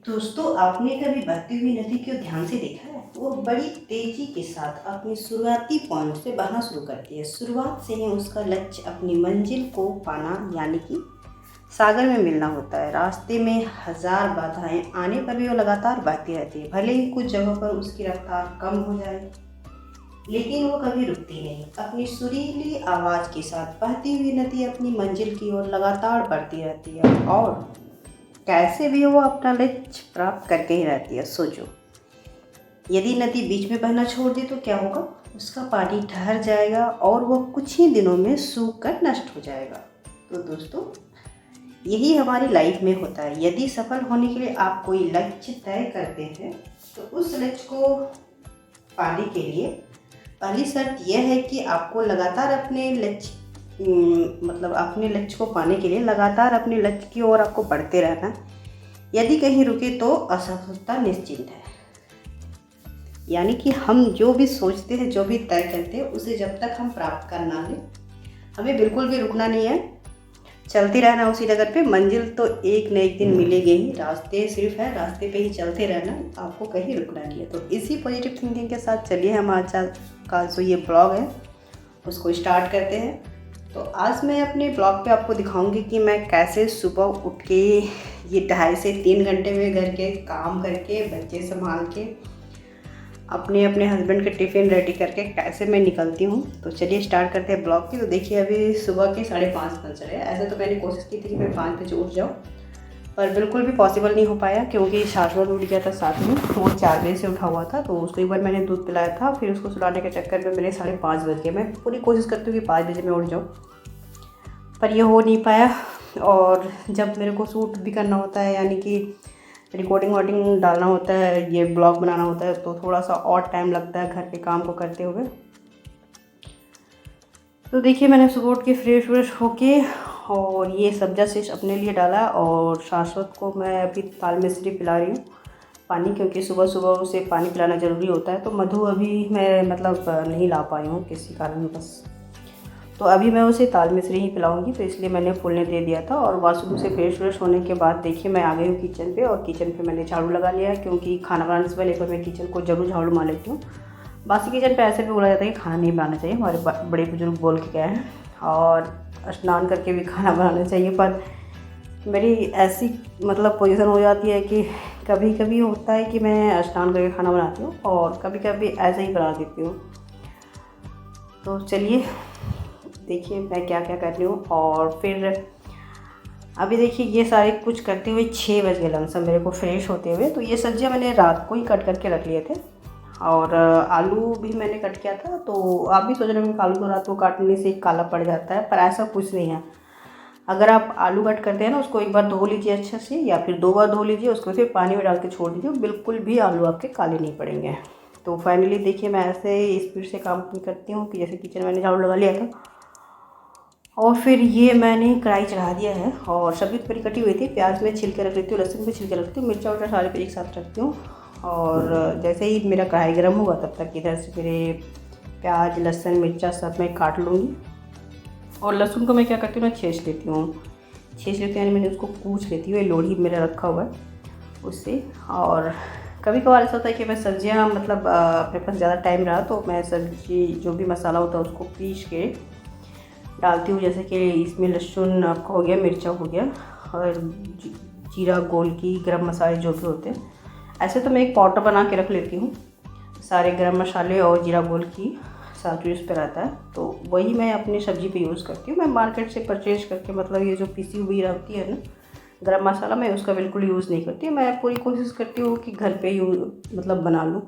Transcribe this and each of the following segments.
दोस्तों, आपने कभी बहती हुई नदी को ध्यान से देखा है? वो बड़ी तेजी के साथ अपने शुरुआती पॉइंट से बहना शुरू करती है। शुरुआत से ही उसका लक्ष्य अपनी मंजिल को पाना यानी कि सागर में मिलना होता है। रास्ते में हजार बाधाएं आने पर भी वो लगातार बहती रहती है। भले ही कुछ जगहों पर उसकी रफ्तार कम हो जाए, लेकिन वो कभी रुकती नहीं। अपनी सुरीली आवाज़ के साथ बहती हुई नदी अपनी मंजिल की ओर लगातार बढ़ती रहती है और कैसे भी वो अपना लक्ष्य प्राप्त करके ही रहती है। सोचो, यदि नदी बीच में बहना छोड़ दे तो क्या होगा? उसका पानी ठहर जाएगा और वह कुछ ही दिनों में सूख कर नष्ट हो जाएगा। तो दोस्तों, यही हमारी लाइफ में होता है। यदि सफल होने के लिए आप कोई लक्ष्य तय करते हैं तो उस लक्ष्य को पाने के लिए पहली शर्त यह है कि आपको लगातार अपने लक्ष्य अपने लक्ष्य को पाने के लिए लगातार अपने लक्ष्य की ओर आपको बढ़ते रहना है। यदि कहीं रुके तो असफलता निश्चित है। यानी कि हम जो भी सोचते हैं, जो भी तय करते हैं, उसे जब तक हम प्राप्त कर ना लें, हमें बिल्कुल भी रुकना नहीं है। चलते रहना उसी जगह पे। मंजिल तो एक न एक दिन मिलेगी ही। रास्ते सिर्फ है, रास्ते पे ही चलते रहना, आपको कहीं रुकना नहीं है। तो इसी पॉजिटिव थिंकिंग के साथ चलिए हम आज का जो ये ब्लॉग है उसको स्टार्ट करते हैं। तो आज मैं अपने ब्लॉग पे आपको दिखाऊंगी कि मैं कैसे सुबह उठ के ये 2.5 से 3 घंटे में घर के काम करके, बच्चे संभाल के, अपने अपने हस्बैंड के टिफ़िन रेडी करके कैसे मैं निकलती हूँ। तो चलिए स्टार्ट करते हैं ब्लॉग की। तो देखिए, अभी सुबह के 5:30 बज रहे हैं। ऐसे तो मैंने कोशिश की थी कि मैं 5 बजे उठ जाऊँ, पर बिल्कुल भी पॉसिबल नहीं हो पाया क्योंकि शाश्वत उठ गया था साथ में। वो 4 बजे से उठा हुआ था, तो उसको एक बार मैंने दूध पिलाया था, फिर उसको सुलाने के चक्कर में मेरे 5:30 बज गए। मैं पूरी कोशिश करती हूँ कि 5 बजे मैं उठ जाऊँ, पर ये हो नहीं पाया। और जब मेरे को शूट भी करना होता है, यानी कि रिकॉर्डिंग वॉर्डिंग डालना होता है, ये ब्लॉग बनाना होता है, तो थोड़ा सा और टाइम लगता है घर के काम को करते हुए। तो देखिए, मैंने सुबह उठ के फ्रेश व्रेश होके और ये सब्जा शीश अपने लिए डाला और शाश्वत को मैं अभी ताल मिश्री पिला रही हूँ पानी, क्योंकि सुबह सुबह उसे पानी पिलाना ज़रूरी होता है। तो मधु अभी मैं नहीं ला पाई हूँ किसी कारण बस, तो अभी मैं उसे ताल मिश्री ही पिलाऊंगी, तो इसलिए मैंने फूलने दे दिया था। और वॉशरूम से फ्रेश व्रेश होने के बाद देखिए मैं आ गई हूँ किचन पे, और किचन पे मैंने झाड़ू लगा लिया है क्योंकि खाना बनाने से पहले एक बार मैं किचन को जरूर झाड़ू मार लेती हूँ। बासी किचन पे ऐसे भी बोला जाता है कि खाना नहीं बनाना चाहिए, हमारे बड़े बुजुर्ग बोल के गए हैं, और स्नान करके भी खाना बनाना चाहिए। पर मेरी ऐसी पोजीशन हो जाती है कि कभी कभी होता है कि मैं स्नान करके खाना बनाती हूँ और कभी कभी ऐसे ही बना देती हूँ। तो चलिए देखिए मैं क्या क्या कर रही हूँ। और फिर अभी देखिए ये सारे कुछ करते हुए 6 बज गए लमसम मेरे को फ्रेश होते हुए। तो ये सब्जियाँ मैंने रात को ही कट करके रख लिए थे, और आलू भी मैंने कट किया था। तो आप भी सोच रहे होंगे कि आलू को रात को काटने से काला पड़ जाता है, पर ऐसा कुछ नहीं है। अगर आप आलू कट करते हैं ना, उसको एक बार धो लीजिए अच्छे से, या फिर 2 बार धो लीजिए, उसको फिर पानी में डाल के छोड़ दीजिए, बिल्कुल भी आलू आपके काले नहीं पड़ेंगे। तो फाइनली देखिए मैं ऐसे स्पीड से काम करती हूँ कि जैसे किचन मैंने झाड़ू लगा लिया था, और फिर ये मैंने कढ़ाई चढ़ा दिया है। और सब्जी तो मेरी कटी हुई थी, प्याज में छिल के रख लेती हूँ, लहसुन भी छिल के रखती हूँ, मिर्चा उर्चा सारे पे एक साथ रखती हूँ। और जैसे ही मेरा कढ़ाई गर्म होगा तब तक इधर से मेरे प्याज, लहसुन, मिर्चा सब मैं काट लूँगी। और लहसुन को मैं क्या करती हूँ ना, छील लेती हूँ, यानी मैंने उसको कूच लेती हूँ। ये लोढ़ी मेरा रखा हुआ है उससे। और कभी कभार ऐसा होता है कि मैं सब्जियाँ अपने पास ज़्यादा टाइम रहा तो मैं सब्जी जो भी मसाला होता है उसको पीस के डालती हूँ। जैसे कि इसमें लहसुन आपका हो गया, मिर्चा हो गया, और जीरा, गोलकी, गरम मसाले जो भी होते हैं। ऐसे तो मैं एक पाउडर बना के रख लेती हूँ, सारे गरम मसाले और जीरा गोलकी साथ यूज़ पर आता है, तो वही मैं अपनी सब्ज़ी पे यूज़ करती हूँ। मैं मार्केट से परचेज करके ये जो पिसी हुई रहती है ना गरम मसाला, मैं उसका बिल्कुल यूज़ नहीं करती। मैं पूरी कोशिश करती हूँ कि घर पे बना लूँ,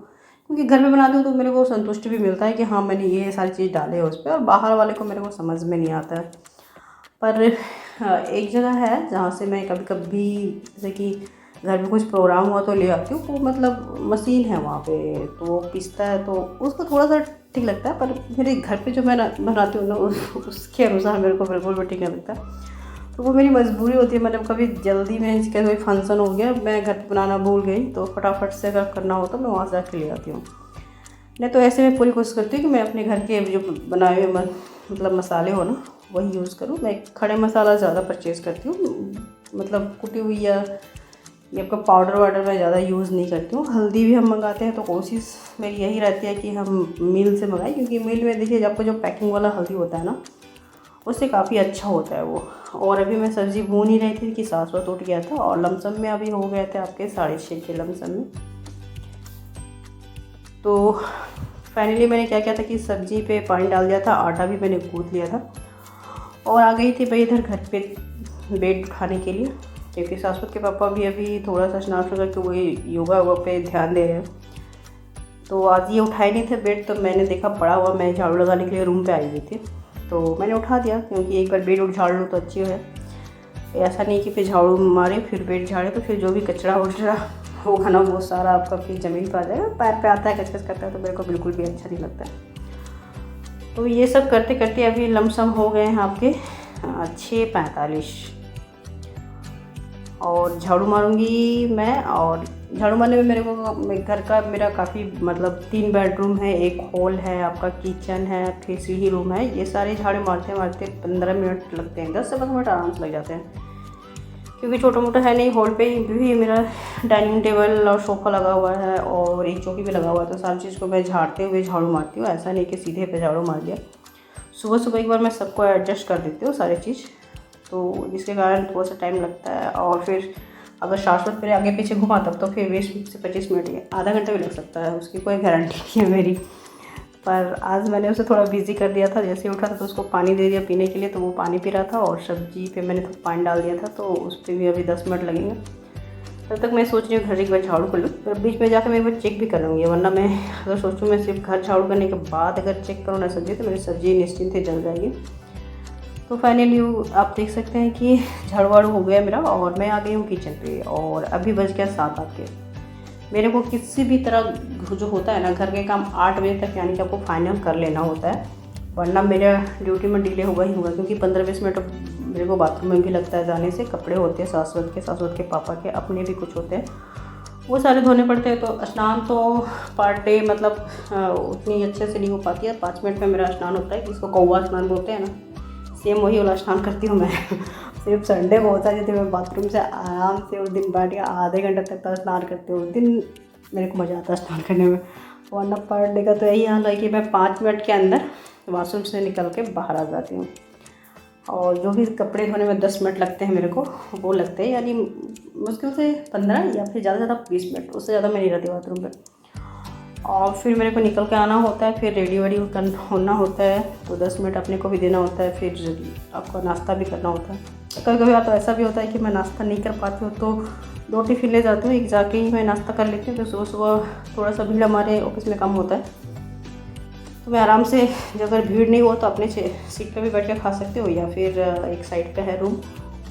क्योंकि घर में बनाती हूँ तो मेरे को संतुष्टि भी मिलता है कि हाँ मैंने ये सारी चीज़ डाले है उस पर, और बाहर वाले को मेरे को समझ में नहीं आता है। पर एक जगह है जहाँ से मैं कभी कभी, जैसे कि घर में कुछ प्रोग्राम हुआ तो ले आती हूँ, वो मशीन है वहाँ पे, तो वो पीसता है, तो उसको थोड़ा सा ठीक लगता है। पर मेरे घर पे जो मैं बनाती हूँ ना उसके अनुसार मेरे को बिल्कुल भी ठीक नहीं लगता। तो वो मेरी मजबूरी होती है। कभी जल्दी में जैसे कोई फंक्शन हो गया, मैं घर पे बनाना भूल गई, तो फटाफट से अगर करना हो तो मैं वहाँ से जाके ले आती हूँ। नहीं तो ऐसे में पूरी कोशिश करती हूँ कि मैं अपने घर के जो बनाए हुए मसाले हो ना वही यूज़ करूँ। मैं खड़े मसाला ज़्यादा परचेज़ करती हूँ, कुटी हुई या ये आपका पाउडर वाउडर मैं ज़्यादा यूज़ नहीं करती हूँ। हल्दी भी हम मंगाते हैं तो कोशिश मेरी यही रहती है कि हम मिल से मंगाएं, क्योंकि मिल में देखिए आपको जो पैकिंग वाला हल्दी होता है ना, उससे काफ़ी अच्छा होता है वो। और अभी मैं सब्ज़ी भून ही रही थी कि सासुआ टूट गया था और लमसम में अभी हो गए थे आपके 6:30 के लमसम में। तो फाइनली मैंने क्या किया था कि सब्ज़ी पे पानी डाल दिया था, आटा भी मैंने गूँथ लिया था और आ गई थी भाई इधर घर पे बेड उठाने के लिए, क्योंकि सासुत के पापा भी अभी थोड़ा सा स्नान करके वही योगा पे ध्यान दे रहे हैं। तो आज ये उठाए नहीं थे बेड, तो मैंने देखा पड़ा हुआ, मैं झाड़ू लगाने के लिए रूम पे आई हुई थी तो मैंने उठा दिया, क्योंकि एक बार बेड उठ झाड़ लूँ तो अच्छी है। ऐसा नहीं कि फिर झाड़ू मारे फिर बेड झाड़े तो फिर जो भी कचरा उचरा होगा ना वो सारा आपका फिर ज़मीन पर आ जाएगा, पैर पे आता है, कचकच करता है, तो मेरे को बिल्कुल भी अच्छा नहीं लगता है। तो ये सब करते करते अभी लमसम हो गए हैं आपके 6:45 और झाड़ू मारूंगी मैं। और झाड़ू मारने में मेरे को घर का मेरा काफ़ी मतलब 3 बेडरूम है, एक हॉल है, आपका किचन है, फिर सीढ़ी रूम है, ये सारे झाड़ू मारते मारते 15 मिनट लगते हैं, 10 से 15 मिनट आराम से लग जाते हैं, क्योंकि छोटा मोटा है नहीं। हॉल पे भी मेरा डाइनिंग टेबल और सोफ़ा लगा हुआ है और एक चौकी भी लगा हुआ है, तो सारी चीज़ को मैं झाड़ते हुए झाड़ू मारती हूँ, ऐसा नहीं कि सीधे पे झाड़ू मार दिया। सुबह सुबह एक बार मैं सबको एडजस्ट कर देती हूँ सारी चीज़, तो जिसके कारण थोड़ा सा टाइम लगता है। और फिर अगर शाश्वत मेरे आगे पीछे घुमा तब तो फिर 20 से 25 मिनट या आधा घंटा भी लग सकता है, उसकी कोई गारंटी नहीं है मेरी। पर आज मैंने उसे थोड़ा बिज़ी कर दिया था, जैसे उठा था तो उसको पानी दे दिया पीने के लिए, तो वो पानी पी रहा था और सब्जी पे मैंने थोड़ा पानी डाल दिया था, तो उस पर भी अभी 10 मिनट लगेंगे। तब तक मैं सोच रही हूँ घर एक बार झाड़ू कर लूँ, पर बीच में जाकर मैं एक बार चेक भी कर लूँगी, वरना मैं अगर सोचूँ मैं सिर्फ घर झाड़ू करने के बाद अगर चेक करूँ ना सब्जी, तो मेरी सब्जी निश्चिंत ही जल जाएगी। तो फाइनली आप देख सकते हैं कि झाड़ू वाड़ू हो गया मेरा और मैं आ गई हूँ किचन पे और अभी बज गया 7 आपके। मेरे को किसी भी तरह जो होता है ना घर के काम 8 बजे तक यानी कि आपको फाइनल कर लेना होता है, वरना मेरा ड्यूटी में डिले होगा ही होगा, क्योंकि 15-20 मिनट मेरे को बाथरूम में भी लगता है जाने से। कपड़े होते हैं सासवत के पापा के, अपने भी कुछ होते हैं, वो सारे धोने पड़ते हैं। तो स्नान तो पर डे मतलब उतनी अच्छे से नहीं हो पाती है, 5 मिनट में मेरा स्नान होता है, जिसको कौवा स्नान बोलते हैं ना, सेम वही वाला स्नान करती हूँ मैं। सिर्फ संडे को होता है जब मैं बाथरूम से आराम से उस दिन बैठ के आधे घंटे तक का स्नान करती हूँ, उस दिन मेरे को मज़ा आता है स्नान करने में। वरना पर डे का तो यही हाल है कि मैं 5 मिनट के अंदर बाथरूम से निकल के बाहर आ जाती हूँ। और जो भी कपड़े धोने में 10 मिनट लगते हैं मेरे को, वो लगते हैं, यानी मुश्किल से 15 या फिर ज़्यादा से ज़्यादा 20 मिनट, उससे ज़्यादा मैं नहीं रहती बाथरूम पर। और फिर मेरे को निकल के आना होता है, फिर रेडी वेडी होना होता है, तो 10 मिनट अपने को भी देना होता है, फिर आपको नाश्ता भी करना होता है। कभी कभी तो ऐसा भी होता है कि मैं नाश्ता नहीं कर पाती हूँ, तो 2 टिफ़िन ले जाती हूँ, एक जाके ही मैं नाश्ता कर लेती हूँ। तो सुबह सुबह थोड़ा सा भीड़ हमारे ऑफिस में कम होता है, तो मैं आराम से अगर भीड़ नहीं हो तो अपने सीट पर भी बैठ के खा सकती हूँ, या फिर एक साइड पर है रूम,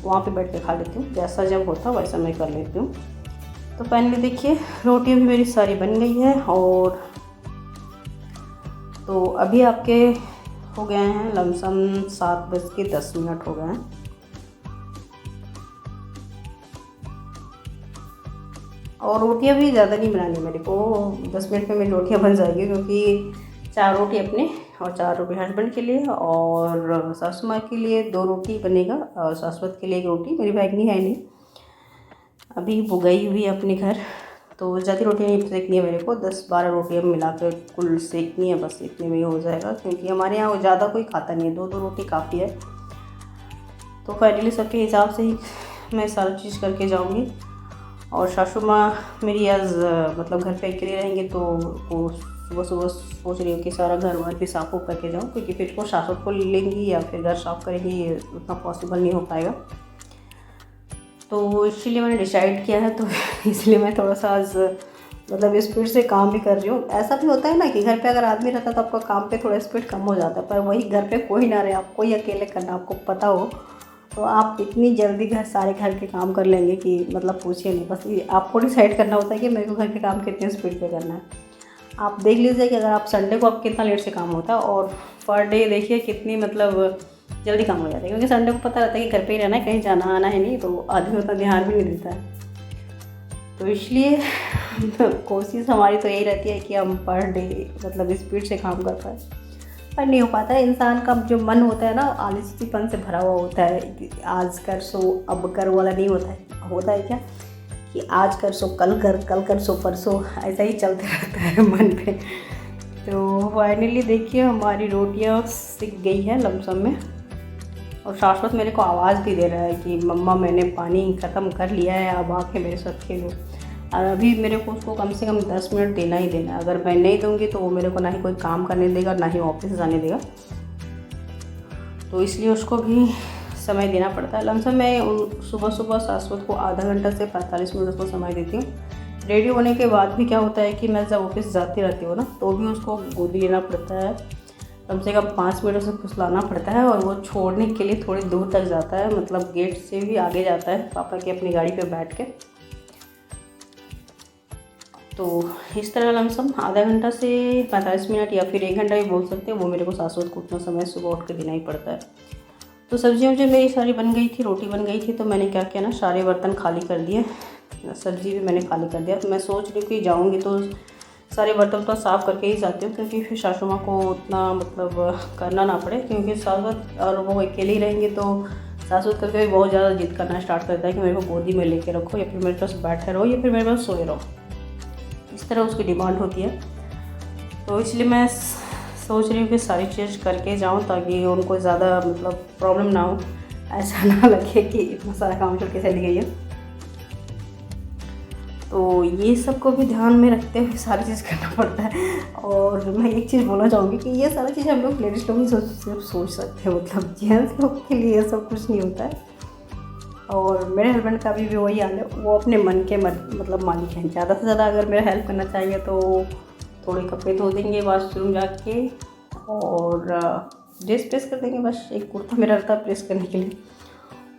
वहाँ पर बैठ के खा लेती हूँ। जैसा जब होता वैसा मैं कर लेती हूँ। तो फाइनली देखिए रोटी भी मेरी सारी बन गई है, और तो अभी आपके हो गए हैं लमसम 7:10 हो गए हैं। और रोटियां भी ज़्यादा नहीं बनानी मेरे को, 10 मिनट में मेरी रोटियां बन जाएगी, क्योंकि 4 रोटी अपने और 4 रोटी हस्बैंड के लिए, और सासू माँ के लिए 2 रोटी बनेगा, और शाश्वत के लिए 1 रोटी। मेरी भागनी है नहीं, अभी वो गई हुई है अपने घर, तो ज़्यादा रोटी नहीं सेकनी है मेरे को, 10-12 रोटियाँ मिला कर कुल सेकनी है, बस इतने में ही हो जाएगा, क्योंकि हमारे यहाँ ज़्यादा कोई खाता नहीं है, 2-2 रोटी काफ़ी है। तो फाइनली सबके हिसाब से ही मैं सारी चीज़ करके जाऊँगी। और सासू माँ मेरी आज मतलब घर पे अकेले रहेंगे, तो वो सुबह सुबह सोच रही हूँ कि सारा घर वार भी साफ़ करके जाऊँ, क्योंकि फिर वो सासू को लेंगी या फिर घर साफ़ करेंगी, ये उतना पॉसिबल नहीं हो पाएगा। तो इसीलिए मैंने डिसाइड किया है, तो इसलिए मैं थोड़ा सा आज मतलब स्पीड से काम भी कर रही हूँ। ऐसा भी होता है ना कि घर पे अगर आदमी रहता है तो आपका काम पे थोड़ा स्पीड कम हो जाता है, पर वही घर पे कोई ना रहे, आपको ही अकेले करना आपको पता हो, तो आप इतनी जल्दी सारे घर के काम कर लेंगे कि मतलब पूछिए नहीं। बस ये आपको डिसाइड करना होता है कि मेरे को घर के काम कितने स्पीड पे करना है। आप देख लीजिए कि अगर आप संडे को आप कितना लेट से काम होता है, और पर डे देखिए कितनी मतलब जल्दी काम हो जाता है, क्योंकि संडे को पता रहता है कि घर पे ही रहना है, कहीं जाना आना है नहीं, तो आदमी उतना ध्यान भी नहीं देता है। तो इसलिए कोशिश हमारी तो यही रहती है कि हम पर डे मतलब स्पीड से काम कर पाए, पर नहीं हो पाता है। इंसान का जो मन होता है ना, आलसीपन से भरा हुआ होता है, आज कर सो अब कर वाला नहीं होता है। होता है क्या कि आज कर सो कल कर, कल कर सो परसों, ऐसा ही चलते रहता है मन पे। तो फाइनली देखिए हमारी रोटियाँ सिक गई है लमसम में, और शाश्वत मेरे को आवाज़ भी दे रहा है कि मम्मा मैंने पानी ख़त्म कर लिया है, अब आके मेरे साथ खेलो। और अभी मेरे को उसको कम से कम 10 मिनट देना ही देना है। अगर मैं नहीं दूँगी तो वो मेरे को ना ही कोई काम करने देगा, ना ही ऑफिस जाने देगा। तो इसलिए उसको भी समय देना पड़ता है। लमसम मैं सुबह सुबह शाश्वत को आधा घंटा से 45 मिनट उसको समय देती हूँ। रेडी होने के बाद भी क्या होता है कि मैं जब ऑफिस जाती रहती हूँ ना, तो भी उसको गोदी लेना पड़ता है, कम से कम 5 मिनट उसे फुसलाना पड़ता है। और वो छोड़ने के लिए थोड़ी दूर तक जाता है, मतलब गेट से भी आगे जाता है पापा की अपनी गाड़ी पे बैठ के। तो इस तरह लमसम आधा घंटा से 45 मिनट या फिर 1 घंटा भी बोल सकते हैं, वो मेरे को शाश्वत को उतना समय सुबह उठ के देना ही पड़ता है। तो सब्जियाँ मुझे मेरी सारी बन गई थी, रोटी बन गई थी, तो मैंने क्या किया ना, सारे बर्तन खाली कर दिए, सब्ज़ी भी मैंने खाली कर दिया। तो मैं सोच रही हूँ कि जाऊँगी तो सारे बर्तन तो साफ़ करके ही जाती हूँ, क्योंकि फिर सासू माँ को उतना मतलब करना ना पड़े, क्योंकि शाश्वत और वो अकेले ही रहेंगे तो शाश्वत करके भी बहुत ज़्यादा जिद करना स्टार्ट करता है कि मेरे को गोदी में लेके रखो, या फिर मेरे पास बैठे रहो, या फिर मेरे पास सोए रहो। इस तरह उसकी डिमांड होती है। तो इसलिए मैं सोच रही हूँ कि सारी चीज़ करके जाऊँ, ताकि उनको ज़्यादा मतलब प्रॉब्लम ना हो, ऐसा ना लगे कि इतना सारा काम छोड़ के चली गई है। तो ये सब को भी ध्यान में रखते हुए सारी चीज़ करना पड़ता है। और मैं एक चीज़ बोलना चाहूँगी कि ये सारी चीज़ हम लोग लेडीज़ लोग ही सिर्फ सोच सकते हैं, मतलब जेंट्स लोग के लिए सब कुछ नहीं होता है। और मेरे हस्बैंड का भी वही हाल है, वो अपने मन के मतलब मालिक हैं। ज़्यादा से ज़्यादा अगर मेरा हेल्प करना चाहिए तो थोड़े कपड़े धो देंगे वॉशरूम जाके, और ड्रेस प्रेस कर देंगे। बस एक कुर्ता मेरा रहता है प्रेस करने के लिए,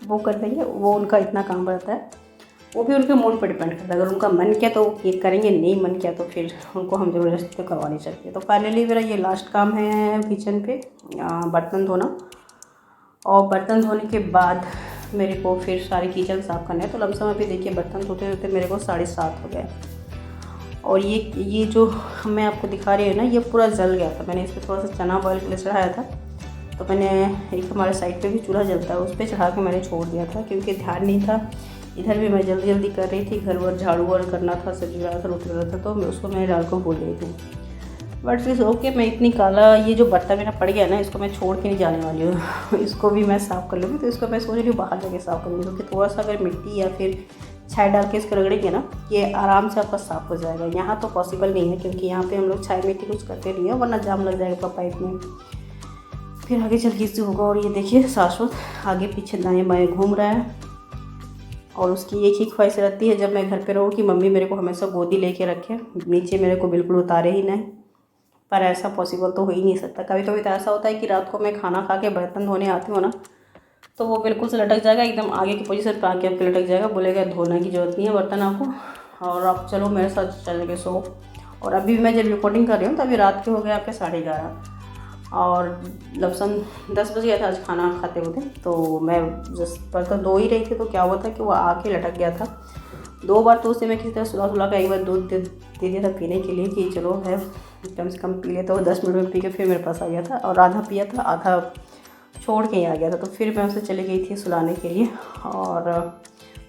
वो कर देंगे। वो उनका इतना काम रहता है, वो भी उनके मूड पर डिपेंड करता है। अगर उनका मन किया तो ये करेंगे, नहीं मन किया तो फिर उनको हम ज़बरदस्ती तो करवा नहीं सकते। तो फाइनली मेरा ये लास्ट काम है किचन पे, बर्तन धोना। और बर्तन धोने के बाद मेरे को फिर सारी किचन साफ़ करना है। तो लमसम अभी देखिए बर्तन धोते धोते मेरे को 7:30 हो गया। और ये जो मैं आपको दिखा रही हूँ ना, ये पूरा जल गया था। मैंने इस पर थोड़ा सा चना बॉयल के लिए चढ़ाया था, तो मैंने एक हमारे साइड पे भी चूल्हा जलता है, उस पर चढ़ा के मैंने छोड़ दिया था, क्योंकि ध्यान नहीं था। इधर भी मैं जल्दी जल्दी कर रही थी, घर वर झाड़ू वाड़ करना था, सब्जी वाला था, रोटी वाला था, तो मैं उसको मैंने डाल को भूल गई थी। बट फिर ओके, मैं इतनी काला ये जो बर्तन मेरा पड़ गया ना, इसको मैं छोड़ के नहीं जाने वाली हूँ। इसको भी मैं साफ़ कर लूँगी। तो इसको मैं सोच रही हूँ बाहर जाके साफ़ करूँगी, क्योंकि थोड़ा सा अगर मिट्टी या फिर छाई डाल के इसको रगड़ेंगे ना, ये आराम से आपका साफ़ हो जाएगा। यहाँ तो पॉसिबल नहीं है, क्योंकि यहाँ पे हम लोग छाई मिट्टी कुछ करते नहीं है, वरना जाम लग जाएगा पाइप में, फिर आगे चल के इससे होगा। और ये देखिए शाश्वत आगे पीछे दाएँ बाएँ घूम रहा है, और उसकी एक ही ख्वाहिश रहती है जब मैं घर पे रहूँ कि मम्मी मेरे को हमेशा गोदी लेके रखे, नीचे मेरे को बिल्कुल उतारे ही नहीं। पर ऐसा पॉसिबल तो हो ही नहीं सकता। कभी कभी तो ऐसा होता है कि रात को मैं खाना खा के बर्तन धोने आती हूँ ना, तो वो बिल्कुल से लटक जाएगा, एकदम आगे की पोजीशन पर आके आपके लटक जाएगा, बोलेगा धोने की ज़रूरत नहीं है बर्तन आपको, और आप चलो मेरे साथ चल के सो। और अभी मैं जब रिकॉर्डिंग कर रही हूँ तो अभी रात के हो गए आपके 11:30, और लमसम 10 बज गया था आज खाना खाते होते। तो मैं बर्तन धो ही रही थी, तो क्या हुआ था कि वो आके लटक गया था 2 बार। तो उसे मैं किसी तरह सुला का एक बार दूध दे दिया था पीने के लिए, कि चलो है कम से कम पी लेता। तो 10 मिनट में पी के फिर मेरे पास आ गया था, और आधा पिया था, आधा छोड़ के ही आ गया था। तो फिर मैं उसे चली गई थी सुलाने के लिए। और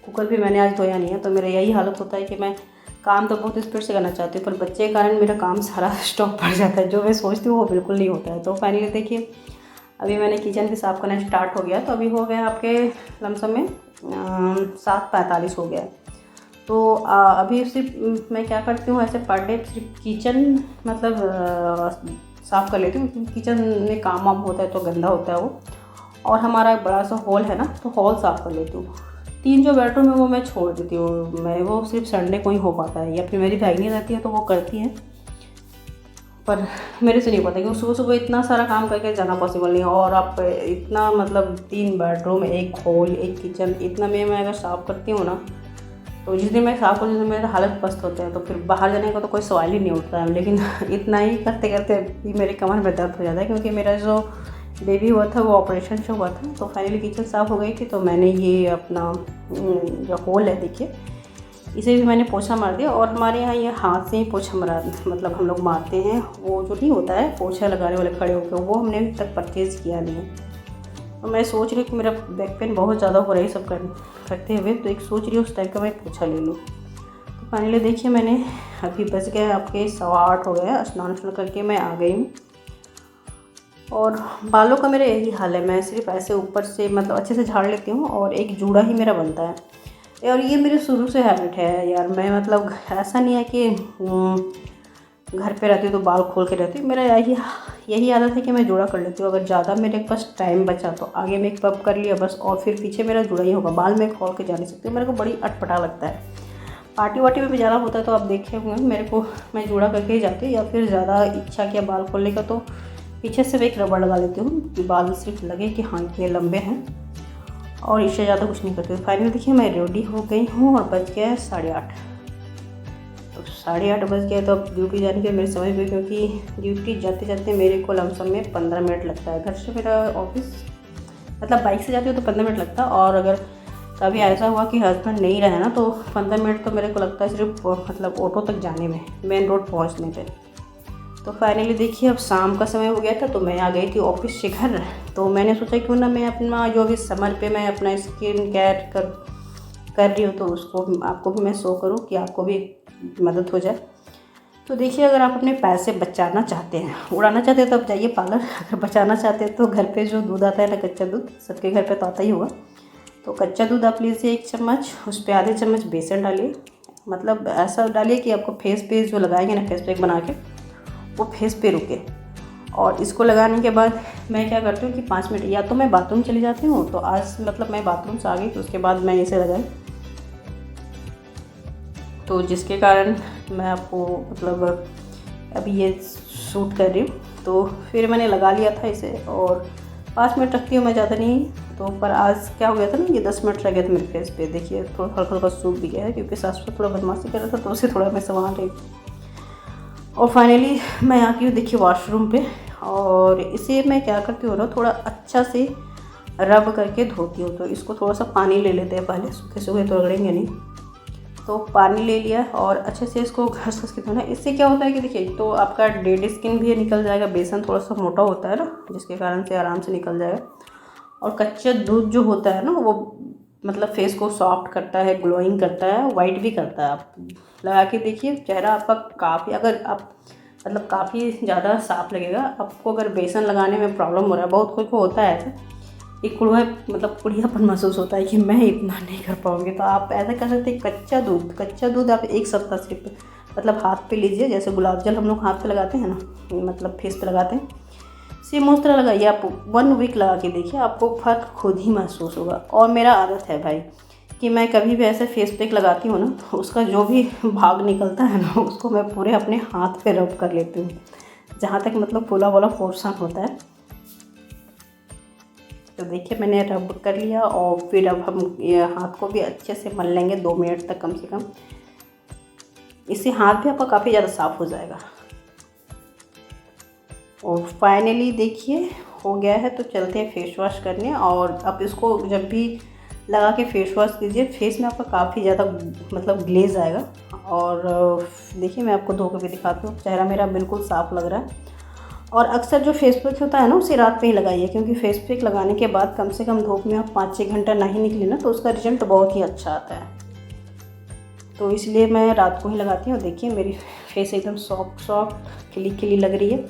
कुकर भी मैंने आज धोया नहीं है। तो मेरा यही हालत होता है कि मैं काम तो बहुत स्पीड से करना चाहती हूँ, पर बच्चे के कारण मेरा काम सारा स्टॉप पड़ जाता है। जो मैं सोचती हूँ वो बिल्कुल नहीं होता है। तो फाइनली देखिए अभी मैंने किचन भी साफ़ करना स्टार्ट हो गया। तो अभी हो गया आपके लमसम में 7:45 हो गया। तो अभी सिर्फ मैं क्या करती हूँ, ऐसे पर डे सिर्फ किचन मतलब साफ़ कर लेती हूँ, क्योंकि किचन में काम वाम होता है तो गंदा होता है वो। और हमारा एक बड़ा सा हॉल है ना, तो हॉल साफ़ कर लेती हूँ। 3 जो बेडरूम है वो मैं छोड़ देती हूँ, मैं वो सिर्फ संडे को ही हो पाता है, या फिर मेरी बहनी रहती है तो वो करती है, पर मेरे से नहीं पता, क्योंकि सुबह सुबह इतना सारा काम करके जाना पॉसिबल नहीं है। और आप इतना मतलब 3 बेडरूम, एक हॉल, एक किचन, इतना मैं अगर साफ़ करती हूँ ना, तो जिस दिन मैं साफ़ करती हूँ मेरा हालत पस्त होता है। तो फिर बाहर जाने का तो कोई सवाल ही नहीं उठता है। लेकिन इतना ही करते करते भी मेरे कमर में दर्द हो जाता है, क्योंकि मेरा जो बेबी हुआ था वो ऑपरेशन से हुआ था। तो फाइनली किचन साफ़ हो गई थी, तो मैंने ये अपना जो होल है देखिए, इसे भी मैंने पोछा मार दिया। और हमारे यहाँ ये हाथ से ही पोछा मतलब हम लोग मारते हैं, वो जो नहीं होता है पोछा लगाने वाले खड़े होकर, वो हमने अभी तक परचेज़ किया नहीं है। तो मैं सोच रही हूँ कि मेरा बैक पेन बहुत ज़्यादा हो रहा है सब करते हुए, तो एक सोच रही हूँ उस टाइप का मैं पोछा ले लूँ। तो फाइनली देखिए मैंने अभी बज गए आपके 8:15 हो गया, स्नान करके मैं आ गई हूँ। और बालों का मेरा यही हाल है, मैं सिर्फ ऐसे ऊपर से मतलब अच्छे से झाड़ लेती हूँ और एक जूड़ा ही मेरा बनता है। और ये मेरे शुरू से हैबिट है यार, मैं मतलब ऐसा नहीं है कि घर पे रहती हूँ तो बाल खोल के रहती हूँ। मेरा यही आदत है कि मैं जूड़ा कर लेती हूँ। अगर ज़्यादा मेरे पास टाइम बचा तो आगे में एक पब कर लिया बस, और फिर पीछे मेरा जुड़ा ही होगा। बाल मैं खोल के जा नहीं सकती, मेरे को बड़ी अटपटा लगता है। पार्टी वार्टी में भी जाना होता है तो आप देखे होंगे मेरे को, मैं जूड़ा करके ही जाती हूँ। या फिर ज़्यादा इच्छा किया बाल खोलने का तो पीछे से एक रबड़ लगा लेती हूँ कि बाल सिर्फ लगे कि हाँ इतने लंबे हैं, और इससे ज़्यादा कुछ नहीं करती हूँ। फाइनली देखिए मैं रेडी हो गई हूँ और बज गया है 8:30। तो 8:30 बज गया तो अब ड्यूटी जाने की मेरी समझ गई, क्योंकि ड्यूटी जाते जाते मेरे को लमसम में 15 मिनट लगता है। घर से मेरा ऑफिस मतलब बाइक से जाती हूँ तो 15 मिनट लगता है, और अगर कभी ऐसा हुआ कि हस्बैंड नहीं रहे ना तो 15 मिनट तो मेरे को लगता है सिर्फ मतलब ऑटो तक जाने में, मेन रोड पहुँचने पर। तो फाइनली देखिए अब शाम का समय हो गया था तो मैं आ गई थी ऑफिस से घर। तो मैंने सोचा क्यों ना मैं अपना जो अभी समर पे मैं अपना स्किन केयर कर रही हूँ तो उसको आपको भी मैं शो करूँ कि आपको भी मदद हो जाए। तो देखिए अगर आप अपने पैसे बचाना चाहते हैं, उड़ाना चाहते हैं तो आप जाइए पार्लर। अगर बचाना चाहते हैं तो घर पे जो दूध आता है ना, कच्चा दूध, सबके घर पे तो आता ही होगा। तो कच्चा दूध आप लीजिए 1 चम्मच, उस पर आधे चम्मच बेसन डालिए। मतलब ऐसा डालिए कि आपको फेस पे जो लगाएंगे ना फेस पैक बना के वो फेस पे रुके। और इसको लगाने के बाद मैं क्या करती हूँ कि 5 मिनट या तो मैं बाथरूम चली जाती हूँ। तो आज मतलब मैं बाथरूम से आ गई तो उसके बाद मैं इसे लगाई, तो जिसके कारण मैं आपको मतलब अभी ये शूट कर रही हूँ। तो फिर मैंने लगा लिया था इसे और 5 मिनट रखती हूँ मैं, ज़्यादा नहीं। तो पर आज क्या हो गया था ना, ये 10 मिनट रह गए थे मेरे फेस पे। देखिए थोड़ा हल्का हल्का सूख भी गया है क्योंकि सास थोड़ा बदमाशी कर रहा था तो उसे थोड़ा मैं संभाल रही थी। और फाइनली मैं आ गई हूँ देखिए वॉशरूम पे, और इसे मैं क्या करती हूँ ना, थोड़ा अच्छा से रब करके धोती हूँ। तो इसको थोड़ा सा पानी ले लेते हैं पहले, सूखे सूखे तो रगड़ेंगे नहीं। तो पानी ले लिया और अच्छे से इसको घस घस के धोना। इससे क्या होता है कि देखिए तो आपका डेड स्किन भी निकल जाएगा। बेसन थोड़ा सा मोटा होता है ना, जिसके कारण से आराम से निकल जाएगा। और कच्चा दूध जो होता है ना वो मतलब फेस को सॉफ्ट करता है, ग्लोइंग करता है, वाइट भी करता है। आप लगा के देखिए, चेहरा आपका काफ़ी, अगर आप मतलब काफ़ी ज़्यादा साफ लगेगा। आपको अगर बेसन लगाने में प्रॉब्लम हो रहा है, बहुत कोई को होता है ऐसा, एक कुड़ियापन महसूस होता है कि मैं इतना नहीं कर पाऊँगी, तो आप ऐसा कर सकते हैं। कच्चा दूध आप 1 सप्ताह सिर्फ मतलब हाथ पे लीजिए। जैसे गुलाब जल हम लोग हाथ पे लगाते हैं ना, मतलब फेस पे लगाते हैं, सेम उस तरह लगाइए। आप 1 वीक लगा के देखिए, आपको फ़र्क खुद ही महसूस होगा। और मेरा आदत है भाई कि मैं कभी भी ऐसे फेस पैक लगाती हूँ ना तो उसका जो भी भाग निकलता है ना उसको मैं पूरे अपने हाथ पे रब कर लेती हूँ, जहाँ तक मतलब फूला वाला पोर्शन होता है। तो देखिए मैंने रब कर लिया और फिर अब हम ये हाथ को भी अच्छे से मल लेंगे 2 मिनट तक कम से कम। इससे हाथ भी आपका काफ़ी ज़्यादा साफ़ हो जाएगा। और फाइनली देखिए हो गया है, तो चलते हैं फेस वॉश करने। और आप इसको जब भी लगा के फेस वॉश कीजिए, फेस में आपका काफ़ी ज़्यादा मतलब ग्लेज आएगा। और देखिए मैं आपको धो के भी दिखाती हूँ, चेहरा मेरा बिल्कुल साफ़ लग रहा है। और अक्सर जो फेस पैक होता है ना उसे रात में ही लगाइए, क्योंकि फेस पैक लगाने के बाद कम से कम धूप में आप 5-6 घंटा नहीं निकले ना तो उसका रिजल्ट बहुत ही अच्छा आता है। तो इसलिए मैं रात को ही लगाती हूँ। देखिए मेरी फेस एकदम सॉफ्ट खिली लग रही है,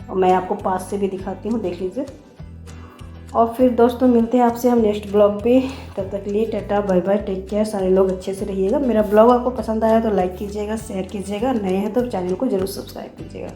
और मैं आपको पास से भी दिखाती हूँ, देख लीजिए। और फिर दोस्तों मिलते हैं आपसे हम नेक्स्ट ब्लॉग पे। तब तक के लिए tata bye bye, take care. सारे लोग अच्छे से रहिएगा। मेरा ब्लॉग आपको पसंद आया तो लाइक कीजिएगा, शेयर कीजिएगा। नए हैं तो चैनल को ज़रूर सब्सक्राइब कीजिएगा।